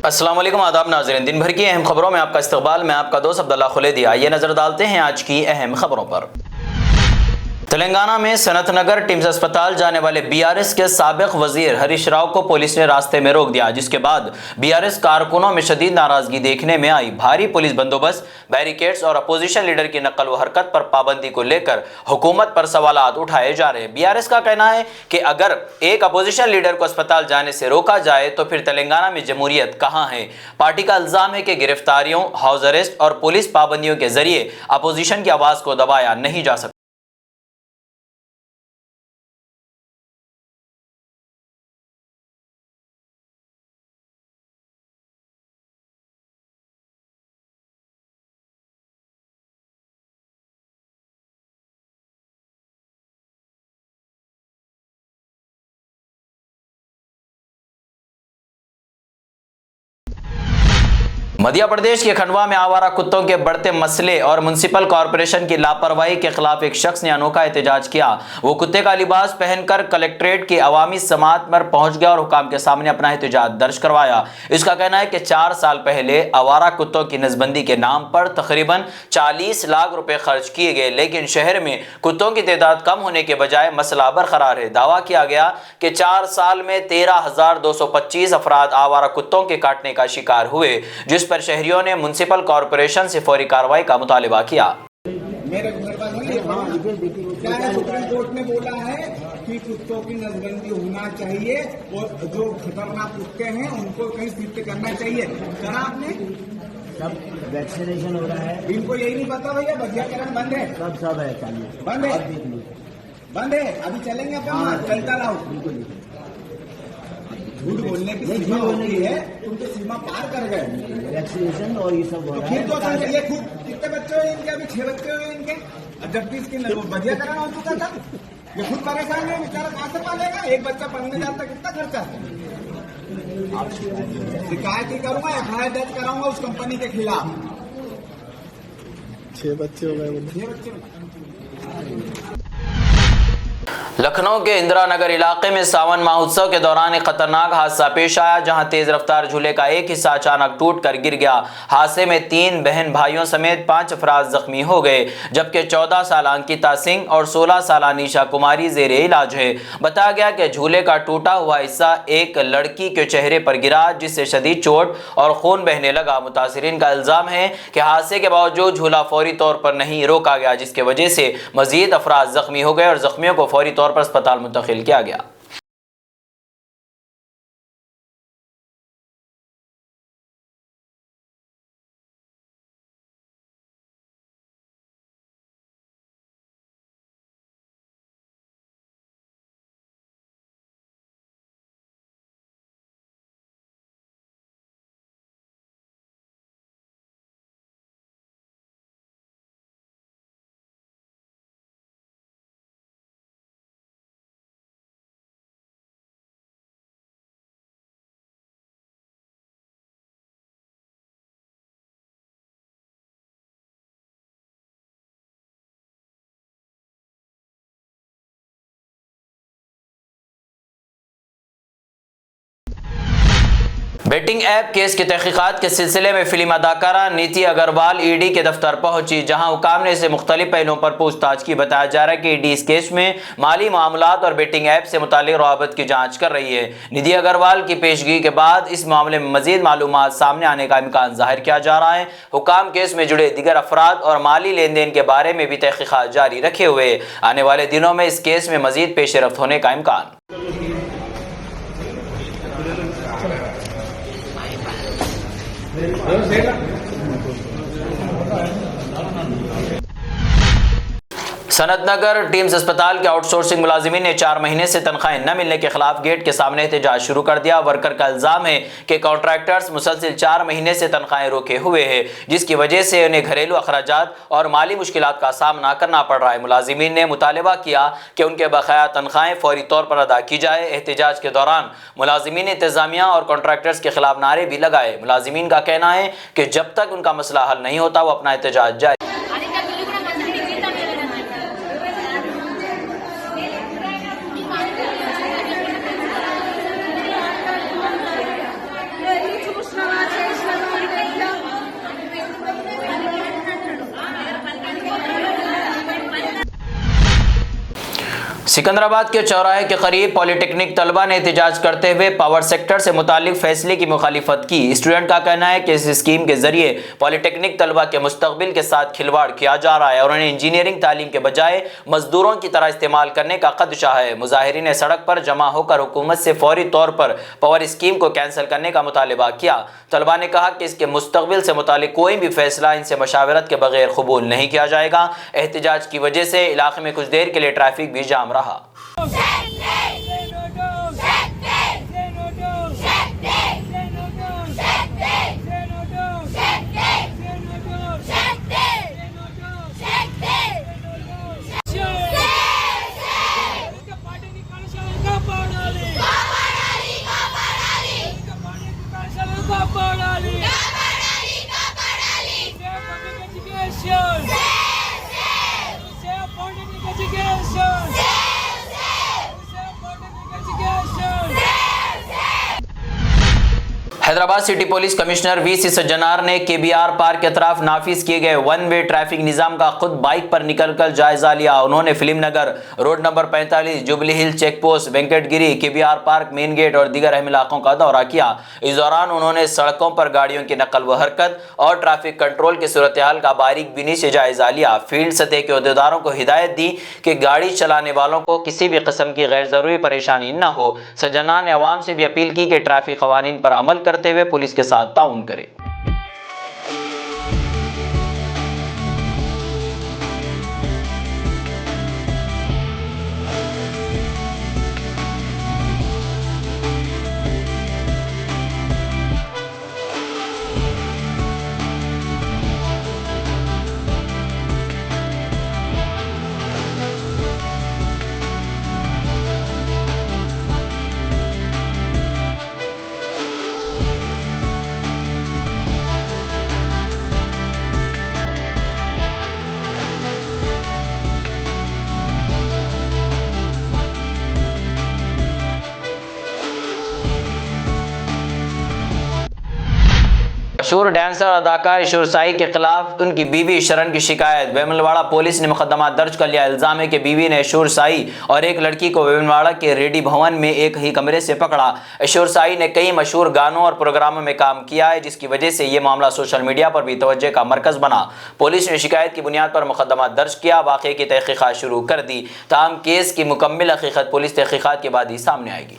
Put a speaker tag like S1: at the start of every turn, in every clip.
S1: अस्सलाम वालेकुम, आदाब नाज़रीन। दिन भर की अहम खबरों में आपका इस्तकबाल। मैं आपका दोस्त अब्दुल्ला खुलेदी। आइए नजर डालते हैं आज की अहम खबरों पर। तेलंगाना में सनत नगर टिम्स अस्पताल जाने वाले बीआरएस के साबिक वजीर हरीश राव को पुलिस ने रास्ते में रोक दिया, जिसके बाद बीआरएस कारकुनों में शदीद नाराजगी देखने में आई। भारी पुलिस बंदोबस्त, बैरिकेड्स और अपोजिशन लीडर की नकल व हरकत पर पाबंदी को लेकर हुकूमत पर सवालात उठाए जा रहे हैं। बीआरएस का कहना है कि अगर एक अपोजिशन लीडर को अस्पताल जाने से रोका जाए तो फिर तेलंगाना में जमहूरियत कहाँ है। पार्टी का इल्जाम है कि गिरफ्तारियों, हाउस अरेस्ट और पुलिस पाबंदियों के जरिए अपोजिशन की आवाज को दबाया नहीं जा सकता। मध्य प्रदेश के खंडवा में आवारा कुत्तों के बढ़ते मसले और म्युनिसिपल कॉरपोरेशन की लापरवाही के खिलाफ एक शख्स ने अनोखा एहतजाज किया। वो कुत्ते का लिबास पहनकर कलेक्ट्रेट की अवामी समात पर पहुंच गया और हुकाम के सामने अपना एहतजाज दर्ज करवाया। इसका कहना है कि 4 साल पहले आवारा कुत्तों की नसबंदी के नाम पर तकरीबन 40 लाख रुपए खर्च किए गए, लेकिन शहर में कुत्तों की तादाद कम होने के बजाय मसला बरकरार है। दावा किया गया कि 4 साल में 13,225 अफराद आवारा कुत्तों के काटने का शिकार हुए, जिस पर शहरियों ने म्युनिसिपल कॉरपोरेशन से फौरी कार्रवाई का मुतालिबा किया।
S2: मेरे क्या है, सुप्रीम कोर्ट ने बोला है कि कुत्तों की नसबंदी होना चाहिए और जो खतरनाक कुत्ते हैं उनको कहीं शिफ्ट करना चाहिए। करा आपने?
S3: सब वैक्सीनेशन हो रहा है।
S2: इनको यही नहीं पता भैया, बधियाकरण बंद है।
S3: सब है, चाहिए
S2: बंद है, बंद है। अभी चलेंगे अपन, चलता रहो। बिल्कुल झूठ बोलने की सीमा होती है, तुम तो सीमा पार कर गए।
S3: वैक्सीनेशन और ये सब हो रहा है।
S2: तो ये खूब कितने बच्चे हुए इनके? अभी 6 बच्चे हुए इनके, जबकि इसकी बधियाकरण हो चुका था। ये खुद परेशान है बेचारा, कहाँ से पालेगा? एक बच्चा पढ़ने जाता कितना खर्चा है। शिकायत ही करूंगा, FIR दर्ज कराऊंगा उस कंपनी के खिलाफ।
S4: 6 बच्चे हो गए।
S2: 6 बच्चे।
S1: लखनऊ के इंदिरा नगर इलाके में सावन महोत्सव के दौरान एक खतरनाक हादसा पेश आया, जहां तेज रफ्तार झूले का एक हिस्सा अचानक टूटकर गिर गया। हादसे में 3 बहन भाइयों समेत 5 अफराद जख्मी हो गए, जबकि 14 साल अंकिता सिंह और 16 साल निशा कुमारी जेरे इलाज है। बताया गया कि झूले का टूटा हुआ हिस्सा एक लड़की के चेहरे पर गिरा, जिससे शदीद चोट और खून बहने लगा। मुतासिरीन का इल्जाम है कि हादसे के बावजूद झूला फौरी तौर पर नहीं रोका गया, जिसकी वजह से मजीद अफराद जख्मी हो गए और जख्मियों को फौरी तौर पर अस्पताल मुंतकिल किया गया। बेटिंग ऐप केस की तहकीकात के सिलसिले में फिल्म अदाकारा नीति अग्रवाल ईडी के दफ्तर पहुंची, जहां हुकाम ने इसे मुख्तलिफ पहलुओं पर पूछताछ की। बताया जा रहा है कि ईडी इस केस में माली मामलात और बेटिंग ऐप से मुतालिक रवाबत की जांच कर रही है। निधि अग्रवाल की पेशगी के बाद इस मामले में मजीद मालूमात सामने आने का इम्कान जाहिर किया जा रहा है। हुकाम केस में जुड़े दीगर अफराद और माली लेन देन के बारे में भी तहकीकात जारी रखे हुए। आने वाले दिनों में इस केस में मजीद पेशरफ्त होने का इम्कान। सनत नगर टिम्स अस्पताल के आउटसोर्सिंग मुलाजिमीन ने 4 महीने से तनख्वाहें न मिलने के खिलाफ गेट के सामने एहतजाज शुरू कर दिया। वर्कर का इल्जाम है कि कॉन्ट्रैक्टर्स मुसलसिल 4 महीने से तनख्वाहें रोके हुए हैं, जिसकी वजह से उन्हें घरेलू अखराजात और माली मुश्किलात का सामना करना पड़ रहा है। मुलाजिमीन ने मुतालबा किया कि उनके बकाया तनख्वाहें फौरी तौर पर अदा की जाए। एहतजाज के दौरान मुलाजिमीन इंतजामिया और कॉन्ट्रैक्टर्स के खिलाफ नारे भी लगाए। मुलाजिमीन का कहना है कि जब तक उनका मसला हल नहीं होता वो अपना एहतजाज जारी।
S5: Kuşlar
S1: सिकंदराबाद के चौराहे के करीब पॉलिटेक्निक तलबा ने एहतजाज करते हुए पावर सेक्टर से मुतालिक फैसले की मुखालिफत की। स्टूडेंट का कहना है कि इस स्कीम के जरिए पॉलिटेक्निक तलबा के मुस्तकबिल के साथ खिलवाड़ किया जा रहा है और उन्हें इंजीनियरिंग तालीम के बजाय मजदूरों की तरह इस्तेमाल करने का खदशा है। मुजाहिरीन ने सड़क पर जमा होकर हुकूमत से फौरी तौर पर पावर स्कीम को कैंसिल करने का मुतालबा किया। तलबा ने कहा कि इसके मुस्तकबिल से मुतालिक कोई भी फैसला इनसे मशावरत के बगैर कबूल नहीं किया जाएगा। एहतजाज की वजह से इलाके में कुछ देर के लिए ट्रैफिक भी जाम रहा। Hyderabad city police commissioner VC Sajjanar ने केबीआर पार्क के तरफ नाफिज किए गए वन वे ट्रैफिक निजाम का खुद बाइक पर निकलकर जायजा लिया। उन्होंने Film Nagar, road number 45, Jubilee Hill check post, Venkatagiri, KBR park main gate और दीगर अहम इलाकों का दौरा किया। इस दौरान उन्होंने सड़कों पर गाड़ियों की नकल व हरकत और ट्रैफिक कंट्रोल की सूरत हाल का बारीक बीनी से जायजा लिया। फील्ड सतह के अहदेदारों को हिदायत दी कि गाड़ी चलाने वालों को किसी भी किस्म की गैर जरूरी परेशानी न हो। सज्जनार ने अवाम से भी अपील की कि ट्रैफिक कवानीन पर अमल करते हुए पुलिस के साथ ताउन करें। मशहूर डांसर अदाकार ईशोर साई के खिलाफ उनकी बीवी शरण की शिकायत। वेमुलवाड़ा पुलिस ने मुकदमा दर्ज कर लिया। इल्जाम है कि बीवी ने ईशोर साई और एक लड़की को वेमुलवाड़ा के रेडी भवन में एक ही कमरे से पकड़ा। ईशोर साई ने कई मशहूर गानों और प्रोग्रामों में काम किया है, जिसकी वजह से यह मामला सोशल मीडिया पर भी तवज्जो का मरकज बना। पुलिस ने शिकायत की बुनियाद पर मुकदमा दर्ज किया, वाक़े की तहकीकात शुरू कर दी। ताहम केस की मुकम्मल हकीकत पुलिस तहकीकात के बाद ही सामने आएगी।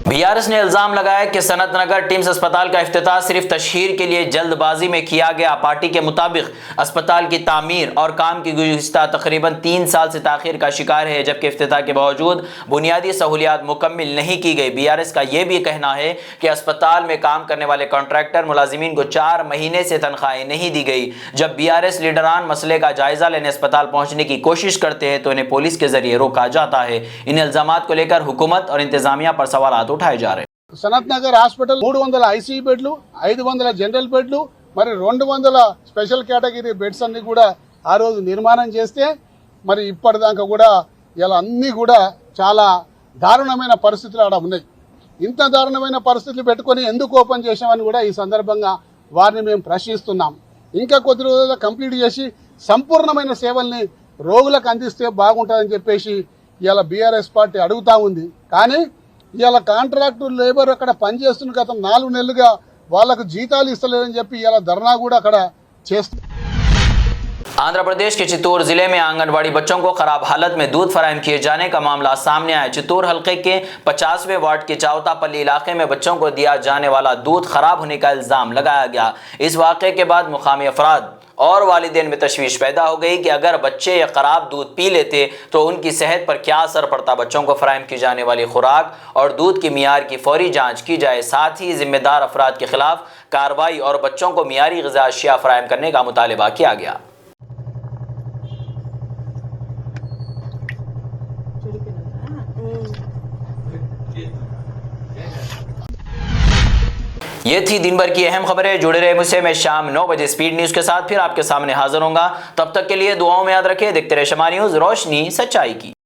S1: बीआरएस ने इल्जाम लगाया कि सनत नगर टिम्स अस्पताल का इफ्तिताह सिर्फ तशहीर के लिए जल्दबाजी में किया गया। पार्टी के मुताबिक अस्पताल की तामीर और काम की गुज़िश्ता तकरीबन 3 साल से ताखीर का शिकार है, जबकि इफ्तिताह के बावजूद बुनियादी सहूलियात मुकम्मिल नहीं की गई। बीआरएस का यह भी कहना है कि अस्पताल में काम करने वाले कॉन्ट्रैक्टर मुलाजिमीन को 4 महीने से तनख्वाहें नहीं दी गई। जब बीआरएस लीडरान मसले का जायजा लेने अस्पताल पहुंचने की कोशिश करते हैं तो इन्हें पुलिस के जरिए रोका जाता है। इन इल्जामात को लेकर हुकूमत और इंतजामिया पर सवाल उठाए जा रहे हैं।
S4: सनत नगर हास्पिटल 300 ఐసీయూ బెడ్లు, 500 జనరల్ బెడ్లు, మరి 200 స్పెషల్ కేటగిరీ బెడ్స్ అన్ని కూడా ఆ రోజు నిర్మాణం చేస్తే మరి ఇప్పటిదాకా కూడా ఇలా అన్ని కూడా చాలా దారుణమైన పరిస్థితులు అక్కడ ఉన్నాయి. ఇంత దారుణమైన పరిస్థితులు పెట్టుకొని ఎందుకు ఓపెన్ చేశామని కూడా ఈ సందర్భంగా వారిని మేము ప్రశ్నిస్తున్నాం. ఇంకా కొద్ది రోజుల్లో కంప్లీట్ చేసి సంపూర్ణమైన సేవల్ని రోగులకు అందిస్తే బాగుంటుందని చెప్పేసి ఇలా బీఆర్ఎస్ పార్టీ అడుగుతా ఉంది. కానీ ఇలా కాంట్రాక్టు లేబర్ అక్కడ పనిచేస్తున్న గత 4 నెలలుగా వాళ్ళకు జీతాలు ఇస్తలేదని చెప్పి ఇలా ధర్నా కూడా అక్కడ చేస్తారు.
S1: आंध्र प्रदेश के चित्तूर जिले में आंगनवाड़ी बच्चों को खराब हालत में दूध फराहम किए जाने का मामला सामने आया। चित्तूर हल्के के 50वें वार्ड के चावतापल्ली इलाके में बच्चों को दिया जाने वाला दूध खराब होने का इल्जाम लगाया गया। इस वाक़े के बाद मुकामी अफराद और वालिदैन में तशवीश पैदा हो गई कि अगर बच्चे या खराब दूध पी लेते तो उनकी सेहत पर क्या असर पड़ता। बच्चों को फराहम की जाने वाली खुराक और दूध की मियार की फौरी जाँच की जाए, साथ ही जिम्मेदार अफराद के खिलाफ कार्रवाई और बच्चों को मियारी ग़िज़ा अशिया फराहम करने का मुतालबा किया गया। ये थी दिन भर की अहम खबरें। जुड़े रहे मुझसे, मैं शाम 9 बजे स्पीड न्यूज़ के साथ फिर आपके सामने हाजिर होऊंगा। तब तक के लिए दुआओं में याद रखें। देखते रहे शमा न्यूज़, रोशनी सच्चाई की।